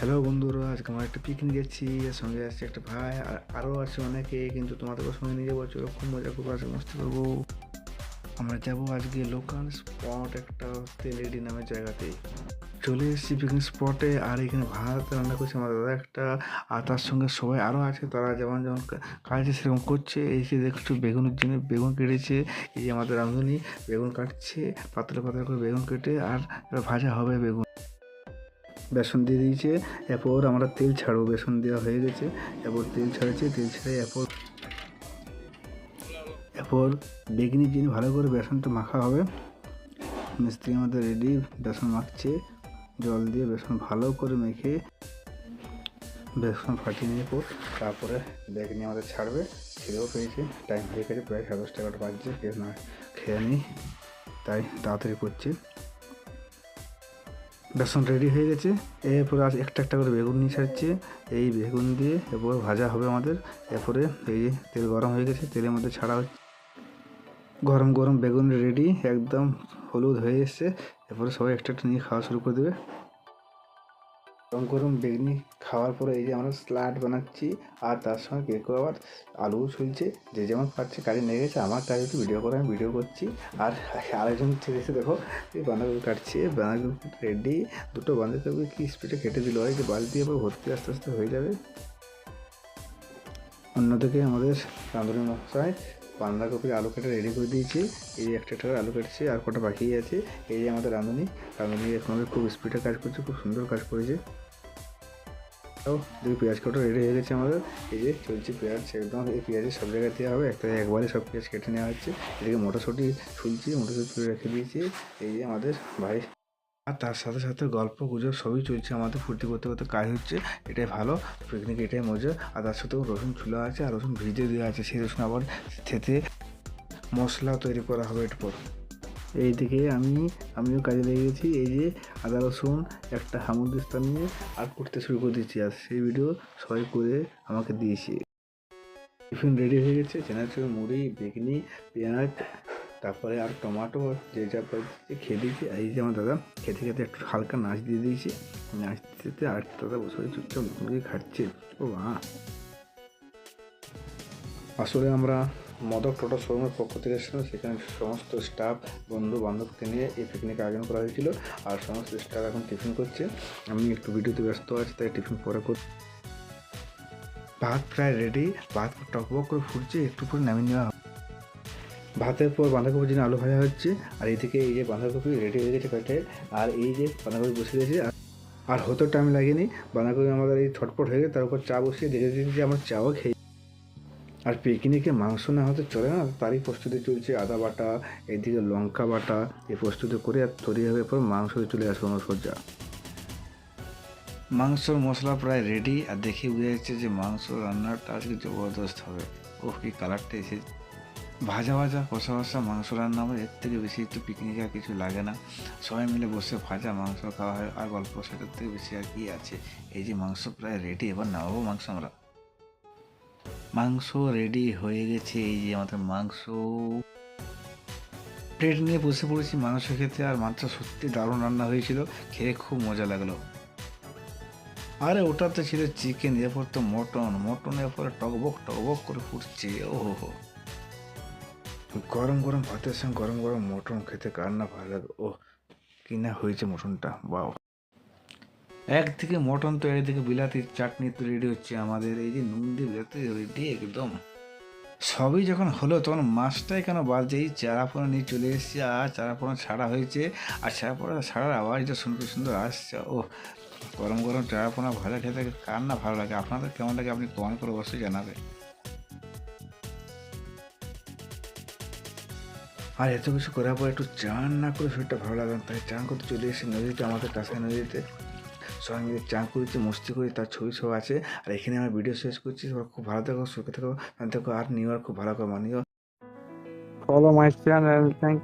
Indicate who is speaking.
Speaker 1: Hello বন্ধুরা, আজকে আমরা একটা পিকনিক যাচ্ছি। সঙ্গে আসছে একটা ভাই, আর আরও আছে অনেকে, কিন্তু তোমাদেরকেও সঙ্গে নিয়ে যাবো। চলো, খুব মজা করবো, আজকে মস্তি করবো। আমরা যাবো আজকে লোকাল স্পট একটা তেলেডি নামের জায়গাতে। চলে এসেছি পিকনিক স্পটে, আর এখানে ভাত রান্না করছে আমার দাদা একটা, আর তার সঙ্গে সবাই আরও আছে। তারা যেমন যেমন কাজ সেরকম করছে। এই যে দেখছো বেগুনের জন্য বেগুন কেটেছে, এই যে আমাদের রাঁধুনি বেগুন কাটছে পাতলা পাতলা করে বেগুন কেটে, আর ভাজা হবে বেগুন। বেসন দিয়ে দিয়েছে, এরপর আমরা তেল ছাড়বো। বেসন দেওয়া হয়ে গেছে, এরপর তেল ছাড়ছে, তেল ছেড়ে এরপর বেগনি চিনি ভালো করে বেসনটা মাখা হবে। মিস্ত্রি আমাদের রেডি, বেসন মাখছে জল দিয়ে। বেসন ভালো করে মেখে বেসন ফাটিয়ে নিয়ে পর তারপরে বেগনি আমাদের ছাড়বে। ছেড়েও পেয়েছে, টাইম হয়ে গেছে, প্রায় 11:30 বাজছে। কেউ না খেয়ে নিই, তাই তাড়াতাড়ি করছে। বেসন রেডি হয়ে গেছে, এরপরে আজ একটা একটা করে বেগুন নিয়ে ছাড়ছে। এই বেগুন দিয়ে এরপর ভাজা হবে আমাদের। এরপরে এই যে তেল গরম হয়ে গেছে, তেলের মধ্যে ছাড়া হচ্ছে। গরম গরম বেগুন রেডি, একদম হলুদ হয়ে এসছে। এরপরে সবাই একটা একটা নিয়ে খাওয়া শুরু করে দেবে। গরম গরম বেগুনি খাওয়ার পরে এই যে আমরা স্যালাড বানাচ্ছি, আর তার সঙ্গে কেক আবার আলু ছুলছে। যে যেমন পারছে কাজে নিয়ে গেছে। আমার কাজ একটু ভিডিও করে, আমি ভিডিও করছি। আর আরেকজন ছেলে এসে দেখো এই বাঁধাকপি কাটছে। বাঁধাকপি রেডি, দুটো বাঁধাকপি কি স্পিডে কেটে দিল হয় যে বালতি এবার ভর্তি আস্তে আস্তে হয়ে যাবে। অন্যদিকে আমাদের রাঁধুনি মশাই বাঁধাকপির আলু কেটে রেডি করে দিয়েছে। এই যে একটা একটা করে আলু কেটেছে, আর কটা বাকি আছে। এই যে আমাদের রাঁধুনি এখন খুব স্পিডে কাজ করছে, খুব সুন্দর কাজ করেছে। দেখি পেঁয়াজ কাটা রেডি হয়ে গেছে আমাদের। এই যে চলছে পেঁয়াজ, একদম এই পেঁয়াজের সব জায়গায় দেওয়া হবে, একবারে সব পেঁয়াজ কেটে নেওয়া হচ্ছে। এদিকে মটরশুঁটি ছুলছি, মটরশুঁটি রেখে দিয়েছি। এই যে আমাদের ভাই, আর তার সাথে সাথে গল্প গুজব সবই চলছে আমাদের। ফুর্তি করতে করতে কাজ হচ্ছে, এটাই ভালো পিকনিক, এটাই মজা। আর তার সাথেও রসুন ছুলা আছে, আর রসুন ভিজে দেওয়া আছে। সেই রসুন আবার থেতে মশলা তৈরি করা হবে এরপর। এইদিকে আমিও কাজে লেগে গেছি। এই যে আদা রসুন একটা হামুদিস্তা নিয়ে আর করতে শুরু করে দিচ্ছি, আর সেই ভিডিও সবাই করে আমাকে দিয়েছে। টিফিন রেডি হয়ে গেছে, চেনাচুর মুড়ি বেগনি পেঁয়াজ, তারপরে আর টমাটো যে যা দিয়েছে খেয়ে দিয়েছি। এই যে আমার দাদা খেতে খেতে একটু হালকা নাচ দিয়ে দিয়েছি। নাচ দিতে আর দাদা বসে চুপচাপ মুড়ি খাচ্ছে। ও বাহ! আসলে আমরা মদক টোটো শোরুমের পক্ষ থেকে এসেছিলাম, সেখানে সমস্ত স্টাফ বন্ধু বান্ধবকে নিয়ে এই পিকনিক আয়োজন করা হয়েছিল। আর সমস্ত স্টাফ এখন টিফিন করছে, আমি একটু ভিডিওতে ব্যস্ত আছি, তাই টিফিন পরে করছি। ভাত প্রায় রেডি, ভাত টকবক করে ফুটছে, একটু পরে নামিয়ে নেওয়া হবে। ভাতের পর বাঁধাকপির জন্য আলু ভাজা হচ্ছে, আর এদিকে এই যে বাঁধাকপি রেডি হয়ে গেছে কেটে, আর এই যে বাঁধাকপি বসে গেছে। আর হতে টাইম লাগেনি, বাঁধাকপি আমাদের এই ছটপট হয়ে গেছে। তার উপর চা বসিয়ে দেখে দিয়েছি যে আমার চাও খেয়ে। আর পিকনিকে মাংস না হতে চলে না, তারই প্রস্তুতি চলছে। আদা বাটা, এদিকে লঙ্কা বাটা, এই প্রস্তুতি করে আর তৈরি হবে। পর মাংস চলে আসবো আমার সজ্জা। মাংসর মশলা প্রায় রেডি, আর দেখে বোঝা যাচ্ছে যে মাংস রান্নাটা আজকে জবরদস্ত হবে। ওহ, কি কালারটা এসে! ভাজা ভাজা কষা কষা মাংস রান্না হবে, এর থেকে বেশি একটু পিকনিকে আর কিছু লাগে না। সবাই মিলে বসে ভাজা মাংস খাওয়া হয়, আর গল্প, সেটার থেকে বেশি আর কি আছে। এই যে মাংস প্রায় রেডি, এবার নামাবো মাংস আমরা। মাংস রেডি হয়ে গেছে, এই যে আমাদের মাংস। প্লেট নিয়ে বসে পড়েছি মাংস খেতে, আর মাংস সত্যি দারুণ রান্না হয়েছিল, খেয়ে খুব মজা লাগলো। আরে ওটাতে ছিল চিকেন, এরপর তো মটনের পরে টকবক টকবক করে ফুটছে। ওহো হো, গরম গরম ভাতের সঙ্গে গরম গরম মটন খেতে কার না ভালো লাগে। ও, কি না হয়েছে মটনটা, বাও! একদিকে মটন তো, একদিকে বিলাতির চাটনি তো রেডি হচ্ছে আমাদের। এই যে নুন দিয়ে বিলাতি রেডি একদম। সবই যখন হলো, তখন মাছটাই কেন বাজে, এই চারাপোনা নিয়ে চলে এসেছি। আর চারাপোনা ছাড়া হয়েছে, আর চারাপোনা ছাড়ার আওয়াজটা শুনতে সুন্দর আসছে। ও, গরম গরম চারাপোনা ভাজা খেতে কার না ভালো লাগে। আপনাদের কেমন লাগে আপনি কমেন্ট করে অবশ্যই জানাবেন। আর এত কিছু করার পর একটু চান না করে শরীরটা ভালো লাগে না, তাই চান করতে চলে এসেছি নদীতে, আমাদের কাছে নদীতে। সবাই মিলে চান করেছি, মস্তি করি, তার ছবি সব আছে। আর এখানে আমার ভিডিও শেষ করছি। সবাই খুব ভালো থাকো, সুখে থাকো, দেখো, আর নিউ ইয়র্ক খুব ভালো করে মানিও।
Speaker 2: Follow my channel. Thank